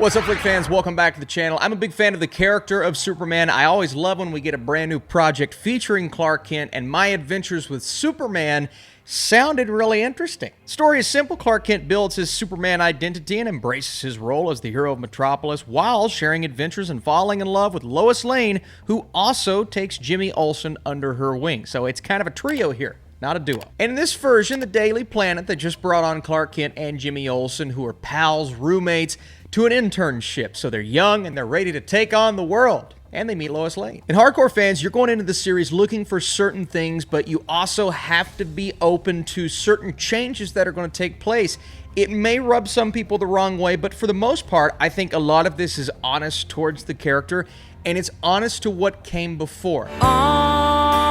What's up, Flick fans? Welcome back to the channel. I'm a big fan of the character of Superman. I always love when we get a brand new project featuring Clark Kent, and my adventures with Superman sounded really interesting. The story is simple. Clark Kent builds his Superman identity and embraces his role as the hero of Metropolis while sharing adventures and falling in love with Lois Lane, who also takes Jimmy Olsen under her wing. So it's kind of a trio here, not a duo. And in this version, the Daily Planet that just brought on Clark Kent and Jimmy Olsen, who are pals, roommates, to an internship. So they're young and they're ready to take on the world. And they meet Lois Lane. And hardcore fans, you're going into the series looking for certain things, but you also have to be open to certain changes that are going to take place. It may rub some people the wrong way, but for the most part, I think a lot of this is honest towards the character, and it's honest to what came before.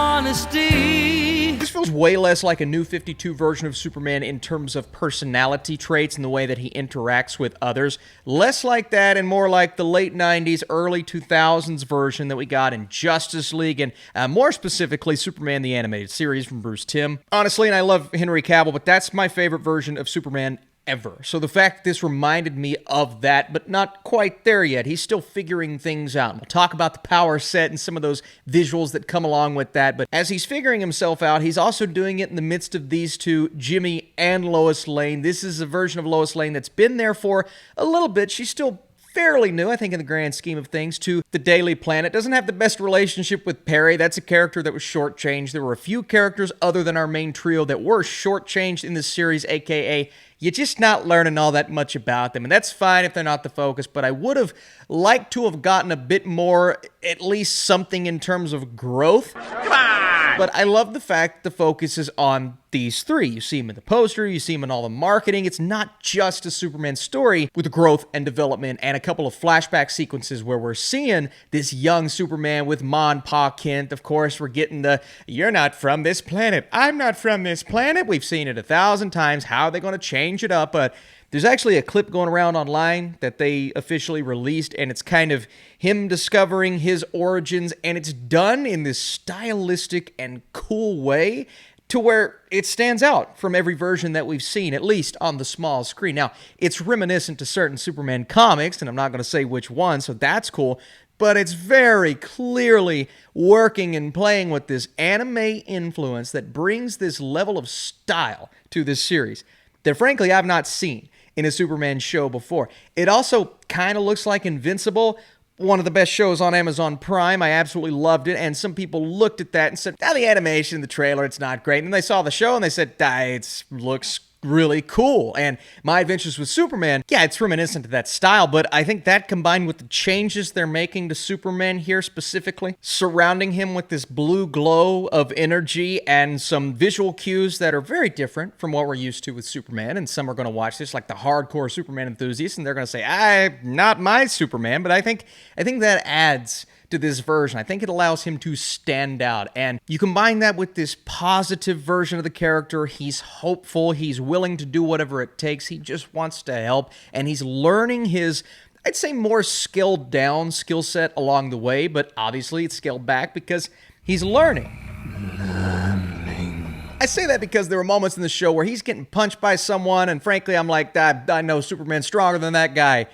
Honesty. This feels way less like a New 52 version of Superman in terms of personality traits and the way that he interacts with others. Less like that and more like the late 90s, early 2000s version that we got in Justice League, and more specifically, Superman the Animated Series from Bruce Timm. Honestly, and I love Henry Cavill, but that's my favorite version of Superman ever. So the fact that this reminded me of that, but not quite there yet. He's still figuring things out. We'll talk about the power set and some of those visuals that come along with that. But as he's figuring himself out, he's also doing it in the midst of these two, Jimmy and Lois Lane. This is a version of Lois Lane that's been there for a little bit. She's still fairly new, I think, in the grand scheme of things, to the Daily Planet. Doesn't have the best relationship with Perry. That's a character that was shortchanged. There were a few characters other than our main trio that were shortchanged in this series, aka you're just not learning all that much about them. And that's fine if they're not the focus, but I would have liked to have gotten a bit more, at least something in terms of growth. Come on! But I love the fact the focus is on these three. You see them in the poster, you see them in all the marketing. It's not just a Superman story with growth and development and a couple of flashback sequences where we're seeing this young Superman with Ma and Pa Kent. Of course, we're getting the, you're not from this planet, I'm not from this planet. We've seen it 1,000 times. How are they going to change it up? But there's actually a clip going around online that they officially released, and it's kind of him discovering his origins, and it's done in this stylistic and cool way to where it stands out from every version that we've seen, at least on the small screen. Now, it's reminiscent to certain Superman comics, and I'm not going to say which one, so that's cool, but it's very clearly working and playing with this anime influence that brings this level of style to this series that, frankly, I've not seen in a Superman show before. It also kind of looks like Invincible, one of the best shows on Amazon Prime. I absolutely loved it, and some people looked at that and said, the animation, the trailer, it's not great. And then they saw the show and they said, it looks really cool. And My Adventures with Superman, yeah, it's reminiscent to that style, but I think that combined with the changes they're making to Superman here specifically, surrounding him with this blue glow of energy and some visual cues that are very different from what we're used to with Superman. And some are going to watch this like the hardcore Superman enthusiasts, and they're going to say, not my Superman. But I think that adds to this version. I think it allows him to stand out. And you combine that with this positive version of the character. He's hopeful. He's willing to do whatever it takes. He just wants to help. And he's learning his, I'd say, more scaled down skill set along the way. But obviously it's scaled back because he's learning. I say that because there were moments in the show where he's getting punched by someone. And frankly, I'm like, I know Superman's stronger than that guy.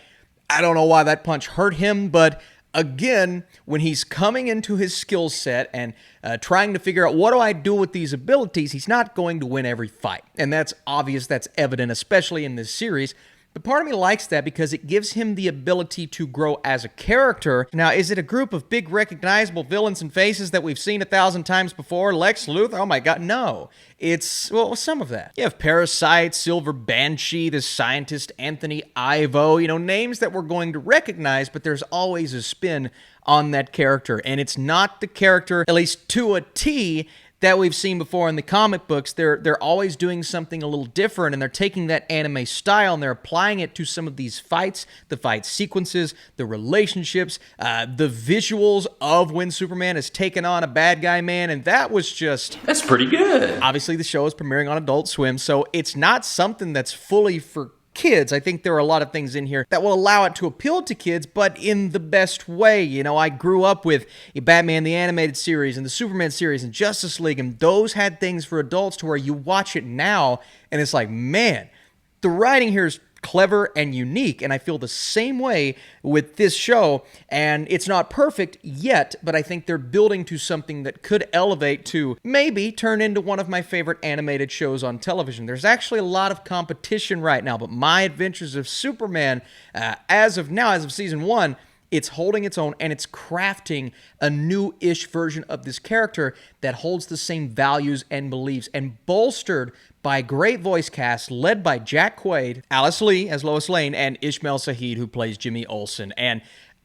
I don't know why that punch hurt him, but again, when he's coming into his skill set and trying to figure out what do I do with these abilities, he's not going to win every fight. And that's obvious, that's evident, especially in this series. But part of me likes that because it gives him the ability to grow as a character. Now, is it a group of big recognizable villains and faces that we've seen 1,000 times before? Lex Luthor? Oh my God, no. It's, well, some of that. You have Parasite, Silver Banshee, the scientist Anthony Ivo, names that we're going to recognize, but there's always a spin on that character. And it's not the character, at least to a T, that we've seen before in the comic books. They're always doing something a little different, and they're taking that anime style and they're applying it to some of these fights, the fight sequences, the relationships, the visuals of when Superman has taken on a bad guy man, and that was just... That's pretty good. Obviously, the show is premiering on Adult Swim, so it's not something that's fully for kids. I think there are a lot of things in here that will allow it to appeal to kids, but in the best way. I grew up with Batman the Animated Series and the Superman series and Justice League, and those had things for adults to where you watch it now and it's like, man, the writing here is clever and unique, and I feel the same way with this show. And it's not perfect yet, but I think they're building to something that could elevate to maybe turn into one of my favorite animated shows on television. There's actually a lot of competition right now, but My Adventures of Superman, as of now, as of season 1, it's holding its own, and it's crafting a new-ish version of this character that holds the same values and beliefs, and bolstered by a great voice cast led by Jack Quaid, Alice Lee as Lois Lane, and Ishmael Saeed, who plays Jimmy Olsen. And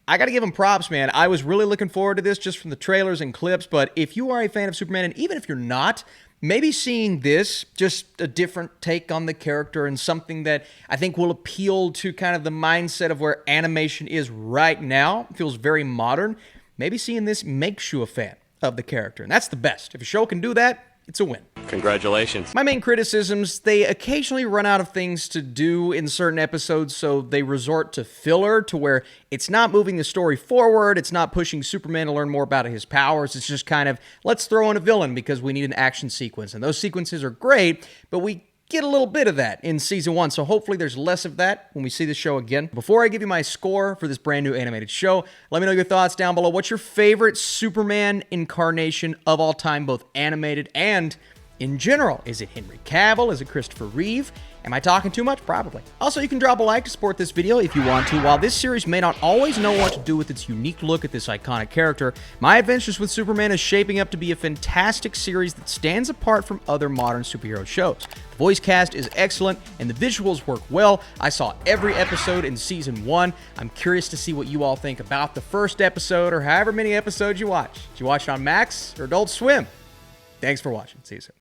I gotta give him props, man. I was really looking forward to this just from the trailers and clips, but if you are a fan of Superman, and even if you're not, maybe seeing this, just a different take on the character and something that I think will appeal to kind of the mindset of where animation is right now, it feels very modern. Maybe seeing this makes you a fan of the character, and that's the best. If a show can do that, it's a win. Congratulations. My main criticisms, they occasionally run out of things to do in certain episodes, so they resort to filler to where it's not moving the story forward, it's not pushing Superman to learn more about his powers, it's just kind of, let's throw in a villain because we need an action sequence. And those sequences are great, but we get a little bit of that in season 1, so hopefully there's less of that when we see the show again. Before I give you my score for this brand new animated show, let me know your thoughts down below. What's your favorite Superman incarnation of all time, both animated and in general? Is it Henry Cavill? Is it Christopher Reeve? Am I talking too much? Probably. Also, you can drop a like to support this video if you want to. While this series may not always know what to do with its unique look at this iconic character, My Adventures with Superman is shaping up to be a fantastic series that stands apart from other modern superhero shows. The voice cast is excellent, and the visuals work well. I saw every episode in season 1. I'm curious to see what you all think about the first episode, or however many episodes you watch. Did you watch it on Max or Adult Swim? Thanks for watching. See you soon.